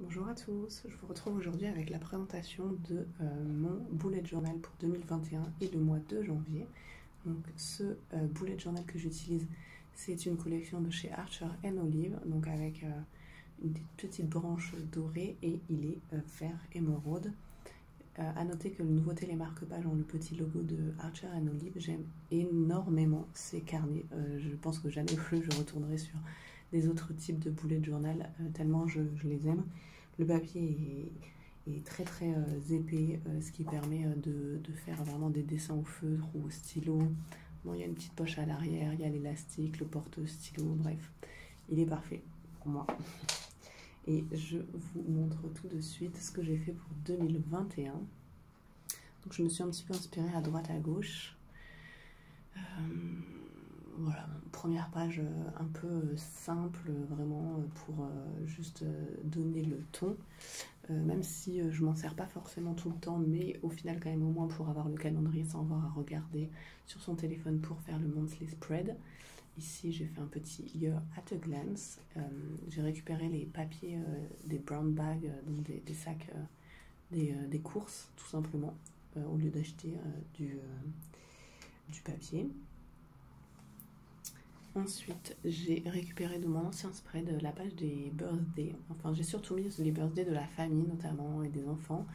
Bonjour à tous, je vous retrouve aujourd'hui avec la présentation de mon bullet journal pour 2021 et le mois de janvier. Donc ce bullet journal que j'utilise, c'est une collection de chez Archer Olive, donc avec une petite branche dorée et il est vert émeraude. À noter que le nouveauté, les marque-pages ont le petit logo de Archer Olive. J'aime énormément ces carnets. Je pense que jamais plus je retournerai sur des autres types de bullet journal tellement je les aime. Le papier est très très épais, ce qui permet de faire vraiment des dessins au feutre ou au stylo. Bon, il y a une petite poche à l'arrière, il y a l'élastique, le porte-stylo, bref, il est parfait pour moi. Et je vous montre tout de suite ce que j'ai fait pour 2021. Donc je me suis un petit peu inspirée à droite à gauche. Voilà, première page un peu simple, vraiment pour juste donner le ton. Même si je m'en sers pas forcément tout le temps, mais au final quand même au moins pour avoir le calendrier sans avoir à regarder sur son téléphone pour faire le monthly spread. Ici, j'ai fait un petit Year at a Glance. J'ai récupéré les papiers des brown bags, donc des sacs des courses, tout simplement, au lieu d'acheter du papier. Ensuite, j'ai récupéré de mon ancien spread la page des birthdays. Enfin, j'ai surtout mis les birthdays de la famille, notamment, et des enfants,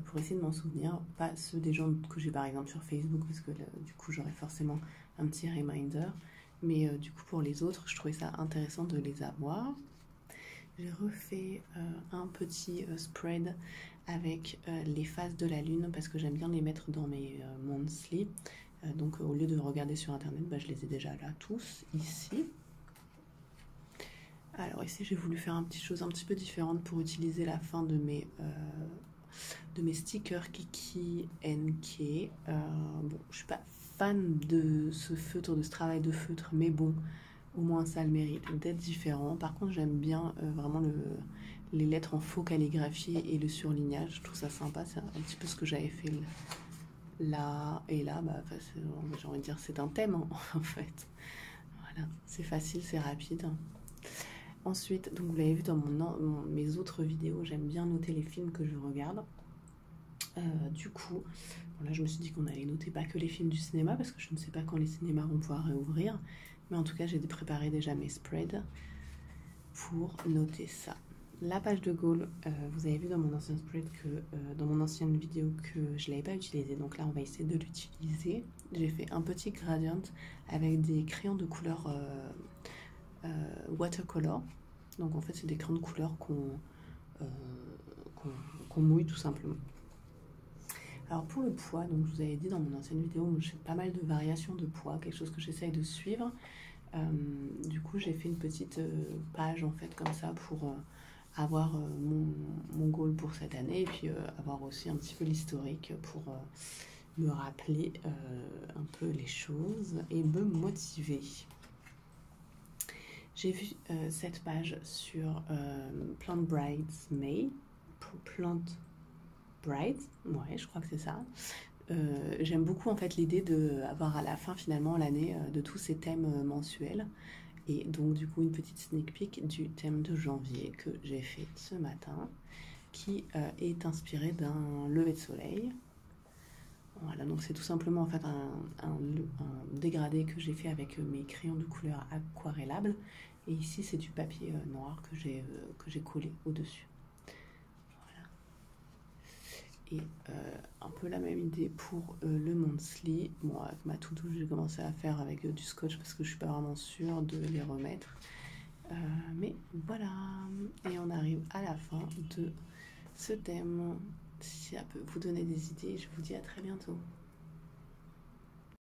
pour essayer de m'en souvenir. Pas ceux des gens que j'ai par exemple sur Facebook, parce que du coup, j'aurais forcément un petit reminder. Mais du coup, pour les autres, je trouvais ça intéressant de les avoir. J'ai refait un petit spread avec les phases de la lune, parce que j'aime bien les mettre dans mes monthly. Donc au lieu de regarder sur internet, je les ai déjà là tous ici. Alors ici j'ai voulu faire une petite chose un petit peu différente pour utiliser la fin de mes stickers Kiki NK. Bon, je suis pas fan de ce feutre, de ce travail de feutre, mais bon, au moins ça a le mérite d'être différent. Par contre j'aime bien vraiment les lettres en faux calligraphie et le surlignage, je trouve ça sympa, c'est un petit peu ce que j'avais fait là et là, j'ai envie de dire c'est un thème en fait. Voilà, c'est facile, c'est rapide. Ensuite, donc vous l'avez vu dans mes autres vidéos, j'aime bien noter les films que je regarde. Du coup, là je me suis dit qu'on allait noter pas que les films du cinéma, parce que je ne sais pas quand les cinémas vont pouvoir réouvrir. Mais en tout cas, j'ai préparé déjà mes spreads pour noter ça. La page de Gaulle, vous avez vu dans mon ancien spread dans mon ancienne vidéo que je ne l'avais pas utilisé, donc là on va essayer de l'utiliser. J'ai fait un petit gradient avec des crayons de couleur watercolor. Donc en fait c'est des crayons de couleur qu'on mouille tout simplement. Alors pour le poids, donc je vous avais dit dans mon ancienne vidéo, j'ai pas mal de variations de poids, quelque chose que j'essaye de suivre. Du coup j'ai fait une petite page en fait comme ça pour avoir mon goal pour cette année, et puis avoir aussi un petit peu l'historique pour me rappeler un peu les choses et me motiver. J'ai vu cette page sur Plant Brides May, Plant Brides, ouais je crois que c'est ça. J'aime beaucoup en fait l'idée d'avoir à la fin finalement l'année de tous ces thèmes mensuels. Et donc du coup une petite sneak peek du thème de janvier que j'ai fait ce matin, qui est inspiré d'un lever de soleil. Voilà, donc c'est tout simplement en fait un dégradé que j'ai fait avec mes crayons de couleur aquarellables. Et ici c'est du papier noir que j'ai collé au-dessus. Et un peu la même idée pour le monthly. Bon, avec ma to-do, j'ai commencé à faire avec du scotch parce que je suis pas vraiment sûre de les remettre. Mais voilà, et on arrive à la fin de ce thème. Si ça peut vous donner des idées, je vous dis à très bientôt.